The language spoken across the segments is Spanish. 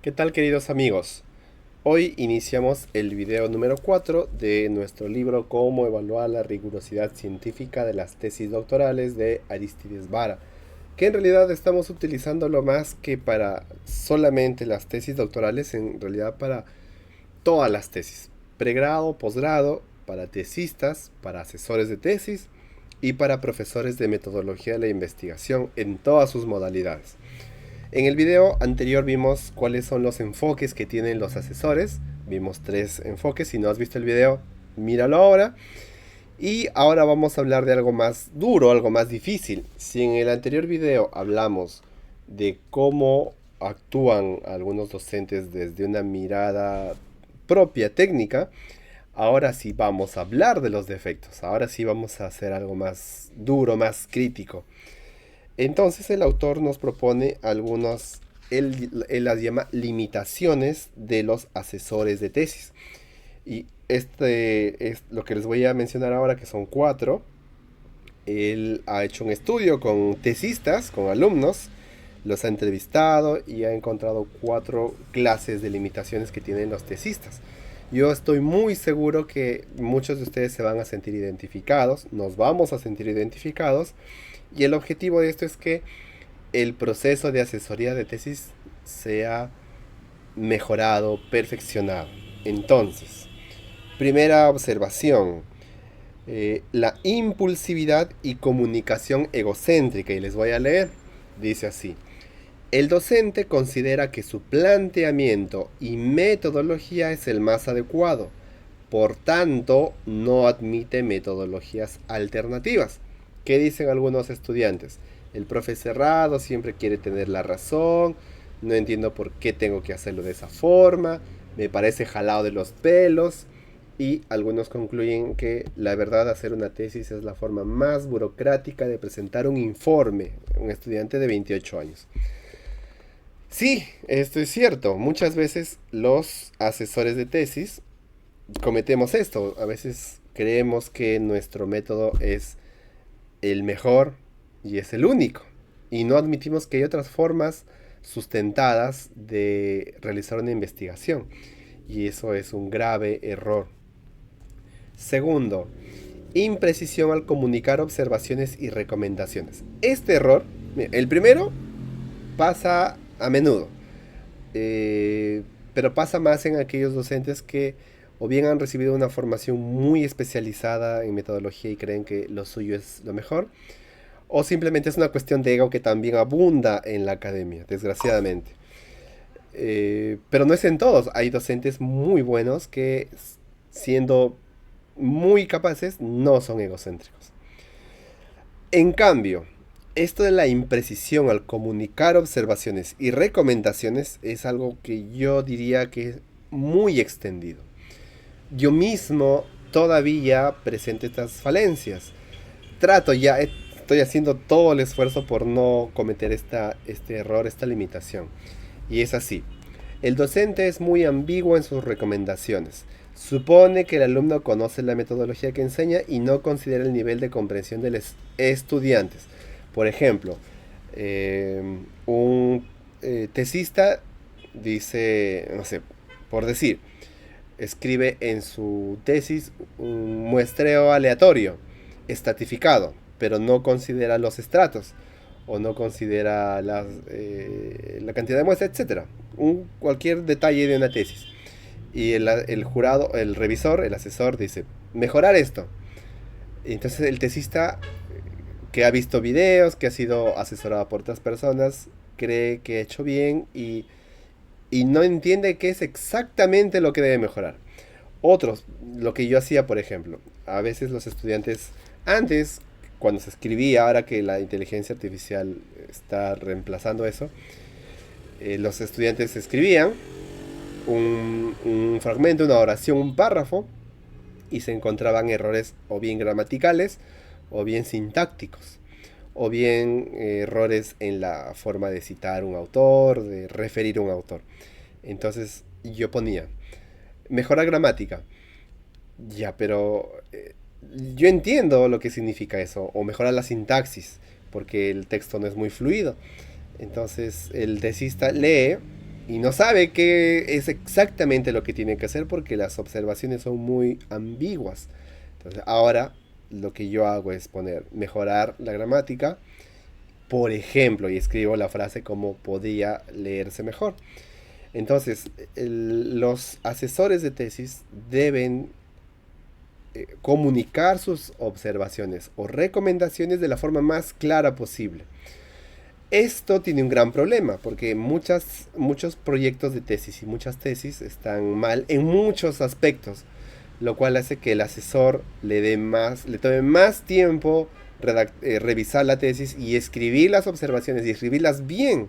¿Qué tal, queridos amigos? Hoy iniciamos el video número 4 de nuestro libro Cómo evaluar la rigurosidad científica de las tesis doctorales de Arístides Vara, que en realidad estamos utilizándolo más que para solamente las tesis doctorales, en realidad para todas las tesis, pregrado, posgrado, para tesistas, para asesores de tesis y para profesores de metodología de la investigación en todas sus modalidades. En el video anterior vimos cuáles son los enfoques que tienen los asesores. Vimos 3 enfoques. Si no has visto el video, míralo ahora. Y ahora vamos a hablar de algo más duro, algo más difícil. Si en el anterior video hablamos de cómo actúan algunos docentes desde una mirada propia técnica, ahora sí vamos a hablar de los defectos. Ahora sí vamos a hacer algo más duro, más crítico. Entonces el autor nos propone algunos, él las llama limitaciones de los asesores de tesis. Y este es lo que les voy a mencionar ahora, que son 4. Él ha hecho un estudio con tesistas, con alumnos, los ha entrevistado y ha encontrado 4 clases de limitaciones que tienen los tesistas. Yo estoy muy seguro que muchos de ustedes se van a sentir identificados, nos vamos a sentir identificados, y el objetivo de esto es que el proceso de asesoría de tesis sea mejorado, perfeccionado. Entonces, primera observación, la impulsividad y comunicación egocéntrica, y les voy a leer, dice así: el docente considera que su planteamiento y metodología es el más adecuado, por tanto no admite metodologías alternativas. ¿Qué dicen algunos estudiantes? El profe cerrado siempre quiere tener la razón, no entiendo por qué tengo que hacerlo de esa forma, me parece jalado de los pelos. Y algunos concluyen que la verdad, hacer una tesis es la forma más burocrática de presentar un informe, un estudiante de 28 años. Sí, esto es cierto. Muchas veces los asesores de tesis cometemos esto. A veces creemos que nuestro método es el mejor y es el único. Y no admitimos que hay otras formas sustentadas de realizar una investigación. Y eso es un grave error. Segundo, imprecisión al comunicar observaciones y recomendaciones. Este error, el primero, pasa a menudo, eh, pero pasa más en aquellos docentes que o bien han recibido una formación muy especializada en metodología y creen que lo suyo es lo mejor, o simplemente es una cuestión de ego que también abunda en la academia, desgraciadamente. Pero no es en todos. Hay docentes muy buenos que, siendo muy capaces, no son egocéntricos. En cambio, esto de la imprecisión al comunicar observaciones y recomendaciones es algo que yo diría que es muy extendido. Yo mismo todavía presento estas falencias. Estoy haciendo todo el esfuerzo por no cometer este error, esta limitación. Y es así. El docente es muy ambiguo en sus recomendaciones. Supone que el alumno conoce la metodología que enseña y no considera el nivel de comprensión de los estudiantes. Por ejemplo, un tesista dice, no sé, por decir, escribe en su tesis un muestreo aleatorio, estratificado, pero no considera los estratos o no considera la cantidad de muestras, etcétera. Cualquier detalle de una tesis. Y el jurado, el revisor, el asesor dice, mejorar esto. Y entonces el tesista, que ha visto videos, que ha sido asesorado por otras personas, cree que ha hecho bien y no entiende qué es exactamente lo que debe mejorar. Otros, lo que yo hacía, por ejemplo, a veces los estudiantes, antes, cuando se escribía, ahora que la inteligencia artificial está reemplazando eso, los estudiantes escribían un fragmento, una oración, un párrafo, y se encontraban errores o bien gramaticales, o bien sintácticos, o bien errores en la forma de citar un autor, de referir a un autor. Entonces yo ponía, mejora gramática. Ya, pero yo entiendo lo que significa eso, o mejora la sintaxis, porque el texto no es muy fluido. Entonces el tesista lee y no sabe qué es exactamente lo que tiene que hacer porque las observaciones son muy ambiguas. Entonces, ahora lo que yo hago es mejorar la gramática, por ejemplo, y escribo la frase como podía leerse mejor. Entonces, los asesores de tesis deben comunicar sus observaciones o recomendaciones de la forma más clara posible. Esto tiene un gran problema porque muchos proyectos de tesis y muchas tesis están mal en muchos aspectos, lo cual hace que el asesor le tome más tiempo revisar la tesis y escribir las observaciones y escribirlas bien.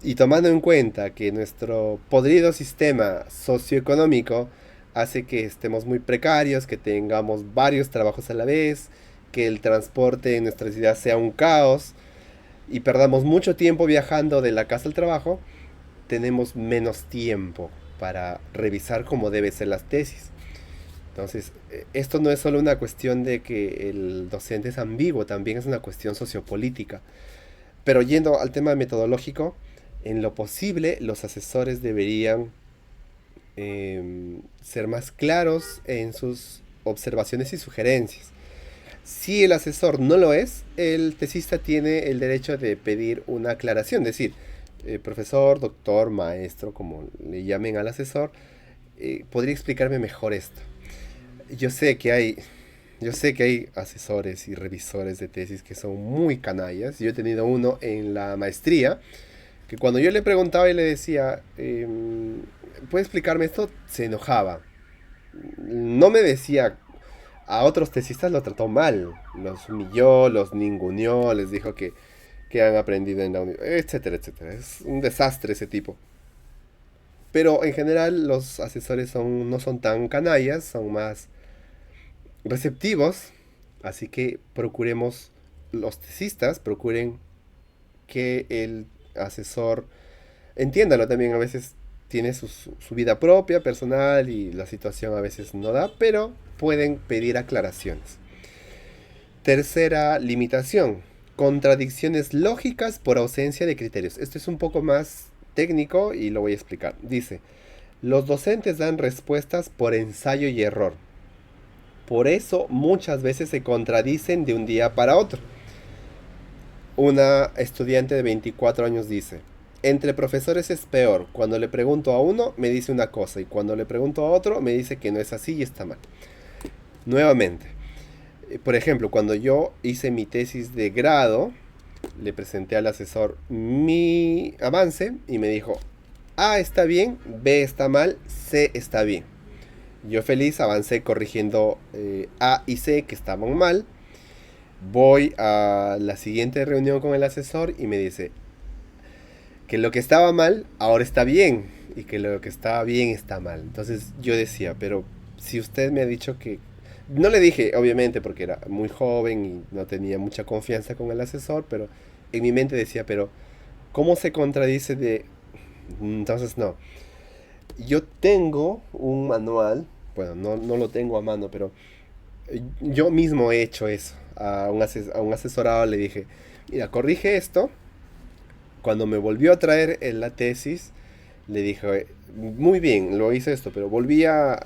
Y tomando en cuenta que nuestro podrido sistema socioeconómico hace que estemos muy precarios, que tengamos varios trabajos a la vez, que el transporte en nuestra ciudad sea un caos y perdamos mucho tiempo viajando de la casa al trabajo, tenemos menos tiempo para revisar cómo deben ser las tesis. Entonces, esto no es solo una cuestión de que el docente es ambiguo, también es una cuestión sociopolítica. Pero yendo al tema metodológico, en lo posible los asesores deberían ser más claros en sus observaciones y sugerencias. Si el asesor no lo es, el tesista tiene el derecho de pedir una aclaración, es decir, profesor, doctor, maestro, como le llamen al asesor, podría explicarme mejor esto. Yo sé que hay, yo sé que hay asesores y revisores de tesis que son muy canallas. Yo he tenido uno en la maestría que cuando yo le preguntaba y le decía, ¿puede explicarme esto? Se enojaba. No me decía, a otros tesistas lo trató mal, los humilló, los ninguneó, les dijo que han aprendido en la universidad, etcétera, etcétera. Es un desastre ese tipo. Pero en general los asesores no son tan canallas, son más receptivos, así que procuremos, los tesistas procuren que el asesor entiéndalo también, a veces tiene su vida propia, personal y la situación a veces no da, pero pueden pedir aclaraciones. Tercera limitación, contradicciones lógicas por ausencia de criterios. Esto es un poco más técnico y lo voy a explicar. Dice, los docentes dan respuestas por ensayo y error. Por eso muchas veces se contradicen de un día para otro. Una estudiante de 24 años dice, entre profesores es peor, cuando le pregunto a uno me dice una cosa y cuando le pregunto a otro me dice que no es así y está mal. Nuevamente, por ejemplo, cuando yo hice mi tesis de grado, le presenté al asesor mi avance y me dijo, A está bien, B está mal, C está bien. Yo feliz avancé corrigiendo A y C que estaban mal. Voy a la siguiente reunión con el asesor y me dice que lo que estaba mal ahora está bien y que lo que estaba bien está mal. Entonces yo decía, pero si usted me ha dicho que... No le dije, obviamente, porque era muy joven y no tenía mucha confianza con el asesor, pero en mi mente decía, pero ¿cómo se contradice de...? Entonces no. Yo tengo un manual, bueno, no lo tengo a mano, pero yo mismo he hecho eso. A un asesorado le dije, mira, corrige esto. Cuando me volvió a traer en la tesis, le dije, muy bien, lo hice esto, pero volví a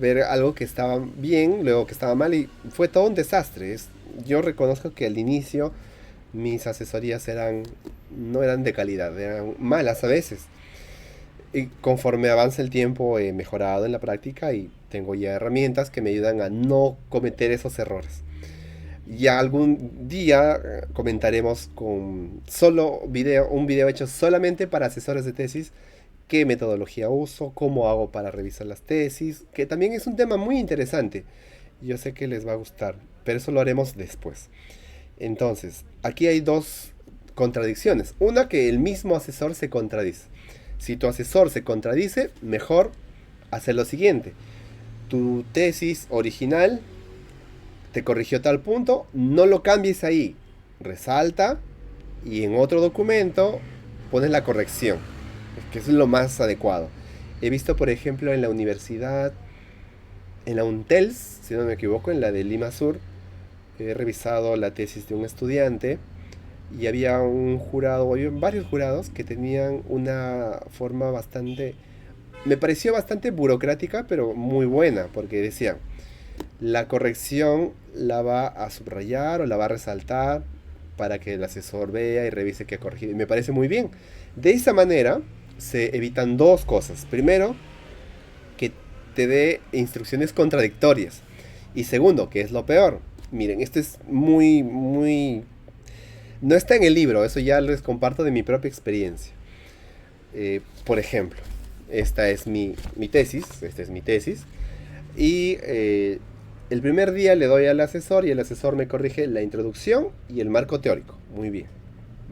ver algo que estaba bien, luego que estaba mal y fue todo un desastre. Yo reconozco que al inicio mis asesorías no eran de calidad, eran malas a veces. Y conforme avanza el tiempo he mejorado en la práctica y tengo ya herramientas que me ayudan a no cometer esos errores. Ya algún día comentaremos con un video hecho solamente para asesores de tesis, qué metodología uso, cómo hago para revisar las tesis, que también es un tema muy interesante. Yo sé que les va a gustar, pero eso lo haremos después. Entonces, aquí hay dos contradicciones. Una, que el mismo asesor se contradice. Si tu asesor se contradice, mejor hacer lo siguiente. Tu tesis original te corrigió tal punto, no lo cambies ahí. Resalta y en otro documento pones la corrección, que es lo más adecuado. He visto, por ejemplo, en la universidad, en la UNTELS, si no me equivoco, en la de Lima Sur, he revisado la tesis de un estudiante y había un jurado, había varios jurados que tenían una forma bastante, me pareció bastante burocrática, pero muy buena, porque decían, la corrección la va a subrayar o la va a resaltar para que el asesor vea y revise que ha corregido. Y me parece muy bien. De esa manera se evitan dos cosas. Primero, que te dé instrucciones contradictorias. Y segundo, que es lo peor. Miren, esto es muy... No está en el libro, eso ya les comparto de mi propia experiencia. Por ejemplo, esta es mi tesis, esta es mi tesis. Y el primer día le doy al asesor y el asesor me corrige la introducción y el marco teórico. Muy bien.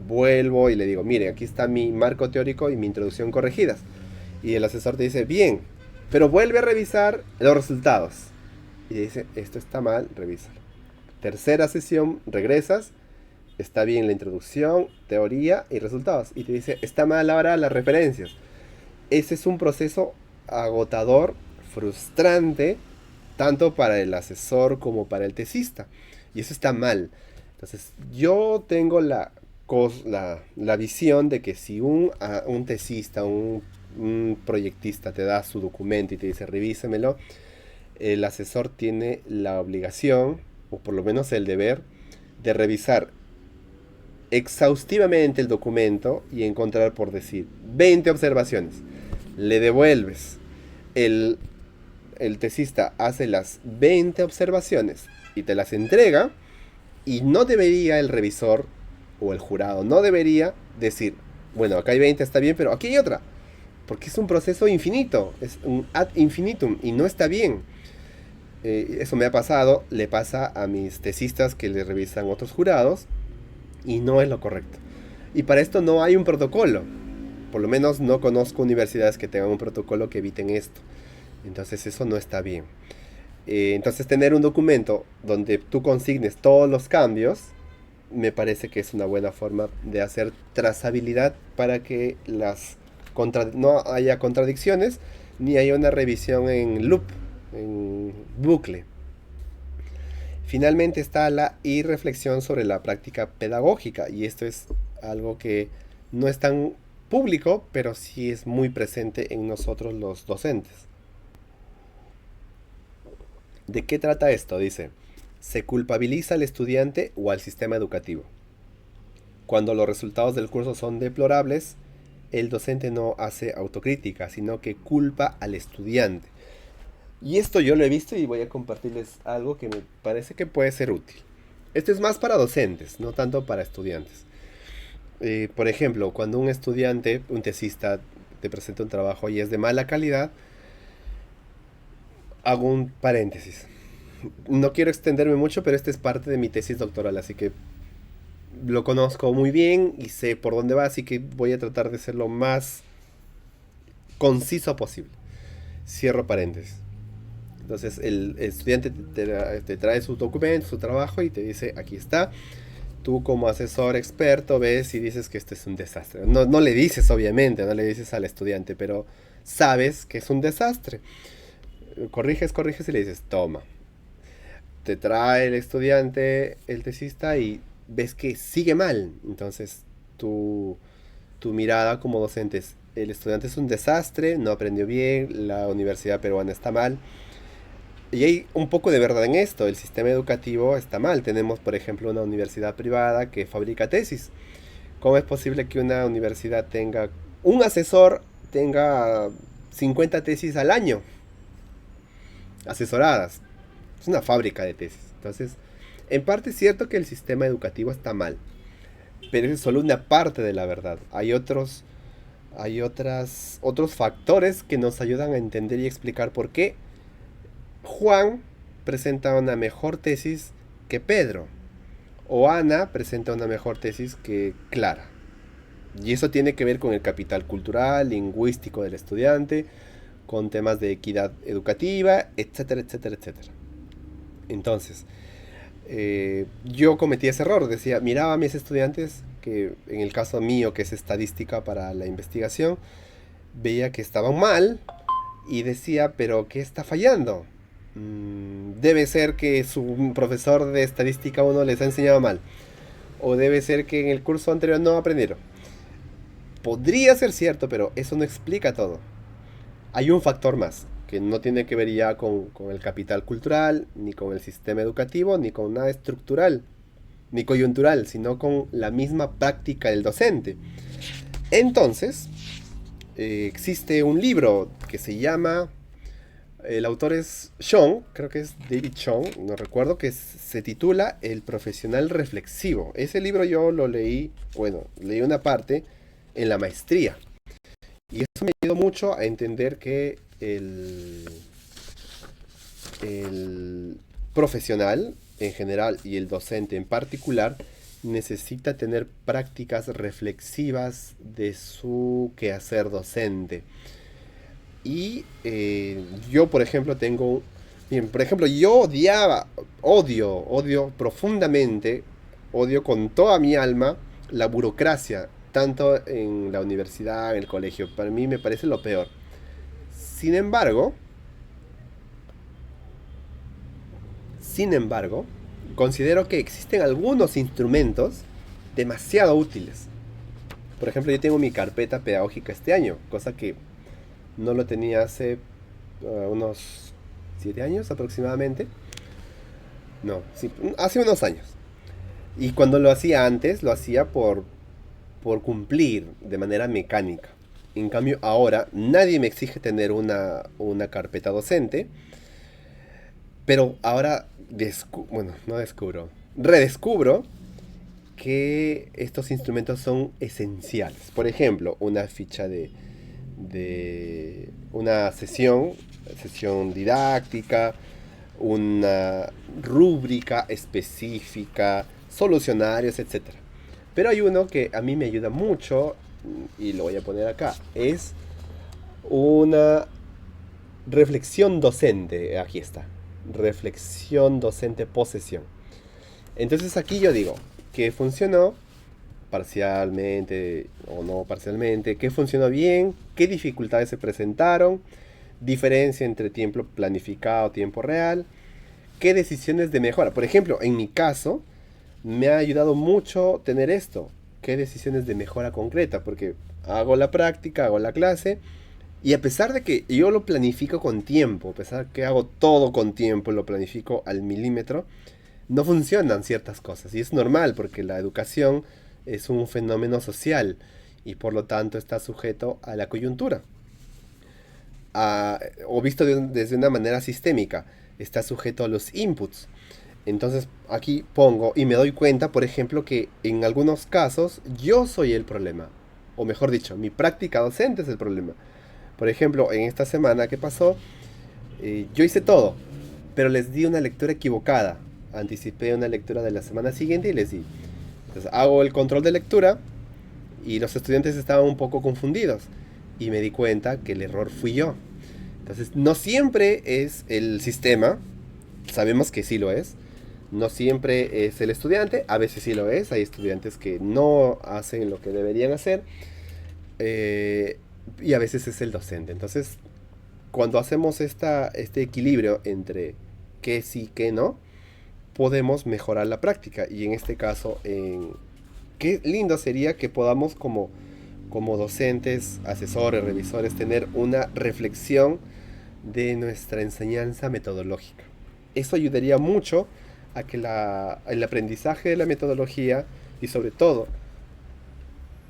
Vuelvo y le digo, mire, aquí está mi marco teórico y mi introducción corregidas. Y el asesor te dice, bien, pero vuelve a revisar los resultados. Y dice, esto está mal, revísalo. Tercera sesión, regresas, está bien la introducción, teoría y resultados. Y te dice, está mal ahora las referencias. Ese es un proceso agotador, frustrante, tanto para el asesor como para el tesista. Y eso está mal. Entonces, yo tengo la visión de que si un tesista, un proyectista te da su documento y te dice revísemelo, el asesor tiene la obligación, o por lo menos el deber, de revisar exhaustivamente el documento y encontrar, por decir, 20 observaciones. Le devuelves. El, el tesista hace las 20 observaciones y te las entrega, y no debería el revisor o el jurado, no debería decir, bueno, acá hay 20, está bien, pero aquí hay otra. Porque es un proceso infinito, es un ad infinitum y no está bien. Eso me ha pasado, le pasa a mis tesistas que le revisan otros jurados y no es lo correcto. Y para esto no hay un protocolo. Por lo menos no conozco universidades que tengan un protocolo que eviten esto. Entonces eso no está bien. Entonces tener un documento donde tú consignes todos los cambios me parece que es una buena forma de hacer trazabilidad para que no haya contradicciones ni haya una revisión en loop, en bucle. Finalmente está la irreflexión sobre la práctica pedagógica, y esto es algo que no es tan público, pero sí es muy presente en nosotros los docentes. ¿De qué trata esto? Dice, se culpabiliza al estudiante o al sistema educativo. Cuando los resultados del curso son deplorables, el docente no hace autocrítica, sino que culpa al estudiante. Y esto yo lo he visto y voy a compartirles algo que me parece que puede ser útil. Esto es más para docentes, no tanto para estudiantes. Por ejemplo, cuando un estudiante, un tesista, te presenta un trabajo y es de mala calidad, hago un paréntesis. No quiero extenderme mucho, pero este es parte de mi tesis doctoral, así que lo conozco muy bien y sé por dónde va, así que voy a tratar de ser lo más conciso posible. Cierro paréntesis. Entonces el estudiante te trae su documento, su trabajo y te dice, aquí está. Tú como asesor experto ves y dices que esto es un desastre. No, no le dices, obviamente, no le dices al estudiante, pero sabes que es un desastre. Corriges y le dices, toma. Te trae el estudiante, el tesista, y ves que sigue mal. Entonces tu mirada como docente es, el estudiante es un desastre, no aprendió bien, la universidad peruana está mal. Y hay un poco de verdad en esto, el sistema educativo está mal. Tenemos, por ejemplo, una universidad privada que fabrica tesis. ¿Cómo es posible que una universidad tenga, un asesor tenga 50 tesis al año asesoradas? Es una fábrica de tesis. Entonces, en parte es cierto que el sistema educativo está mal, pero es solo una parte de la verdad. Otros factores que nos ayudan a entender y explicar por qué Juan presenta una mejor tesis que Pedro, o Ana presenta una mejor tesis que Clara. Y eso tiene que ver con el capital cultural, lingüístico del estudiante, con temas de equidad educativa, etcétera, etcétera, etcétera. Entonces, yo cometí ese error, decía, miraba a mis estudiantes, que en el caso mío, que es estadística para la investigación, veía que estaban mal y decía, pero ¿qué está fallando? Debe ser que su profesor de estadística 1 les ha enseñado mal. o debe ser que en el curso anterior no aprendieron. Podría ser cierto, pero eso no explica todo. Hay un factor más, que no tiene que ver ya con el capital cultural, ni con el sistema educativo, ni con nada estructural, ni coyuntural, sino con la misma práctica del docente. Entonces, existe un libro que se llama, el autor es Sean, creo que es David Sean, no recuerdo, que se titula El profesional reflexivo. Ese libro yo lo leí, bueno, leí una parte en la maestría. Y eso me ayudó mucho a entender que el profesional en general y el docente en particular necesita tener prácticas reflexivas de su quehacer docente. Y yo, por ejemplo, tengo... Bien, por ejemplo, yo odio profundamente, odio con toda mi alma la burocracia, tanto en la universidad, en el colegio. Para mí me parece lo peor. Sin embargo, sin embargo, considero que existen algunos instrumentos demasiado útiles. Por ejemplo, yo tengo mi carpeta pedagógica este año, cosa que no lo tenía hace unos 7 años aproximadamente. No, sí, hace unos años. Y cuando lo hacía antes, lo hacía por cumplir de manera mecánica. En cambio, ahora nadie me exige tener una carpeta docente, pero ahora, bueno, no descubro, redescubro que estos instrumentos son esenciales. Por ejemplo, una ficha de una sesión didáctica, una rúbrica específica, solucionarios, etcétera. Pero hay uno que a mí me ayuda mucho, y lo voy a poner acá. Es una reflexión docente. Aquí está. Reflexión docente posesión. Entonces aquí yo digo que funcionó parcialmente o no parcialmente, qué funcionó bien, qué dificultades se presentaron, diferencia entre tiempo planificado, tiempo real, qué decisiones de mejora. Por ejemplo, en mi caso, me ha ayudado mucho tener esto, qué decisiones de mejora concreta, porque hago la práctica, hago la clase, y a pesar de que yo lo planifico con tiempo, a pesar que hago todo con tiempo, lo planifico al milímetro, no funcionan ciertas cosas. Y es normal porque la educación es un fenómeno social y por lo tanto está sujeto a la coyuntura. O visto desde una manera sistémica, está sujeto a los inputs. Entonces aquí pongo y me doy cuenta, por ejemplo, que en algunos casos yo soy el problema. O mejor dicho, mi práctica docente es el problema. Por ejemplo, en esta semana que pasó, yo hice todo, pero les di una lectura equivocada. Anticipé una lectura de la semana siguiente y les di. Entonces hago el control de lectura y los estudiantes estaban un poco confundidos. Y me di cuenta que el error fui yo. Entonces no siempre es el sistema, sabemos que sí lo es. No siempre es el estudiante, a veces sí lo es. Hay estudiantes que no hacen lo que deberían hacer. Y a veces es el docente. Entonces, cuando hacemos este equilibrio entre qué sí, qué no, podemos mejorar la práctica. Y en este caso, qué lindo sería que podamos como docentes, asesores, revisores, tener una reflexión de nuestra enseñanza metodológica. Eso ayudaría mucho a que el aprendizaje de la metodología y sobre todo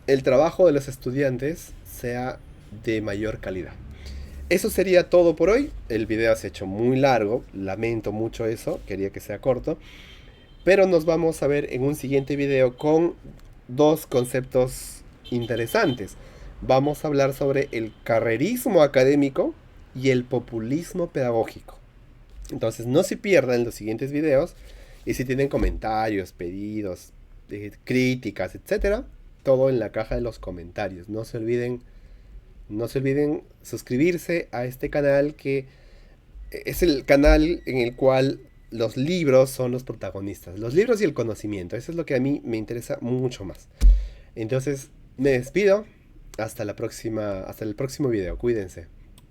el trabajo de los estudiantes sea de mayor calidad. Eso sería todo por hoy. El video se ha hecho muy largo, lamento mucho eso, quería que sea corto. Pero nos vamos a ver en un siguiente video con dos conceptos interesantes. Vamos a hablar sobre el carrerismo académico y el populismo pedagógico. Entonces no se pierdan los siguientes videos. Y si tienen comentarios, pedidos, críticas, etcétera, todo en la caja de los comentarios. No se olviden suscribirse a este canal, que es el canal en el cual los libros son los protagonistas. Los libros y el conocimiento. Eso es lo que a mí me interesa mucho más. Entonces me despido. Hasta la próxima, hasta el próximo video. Cuídense.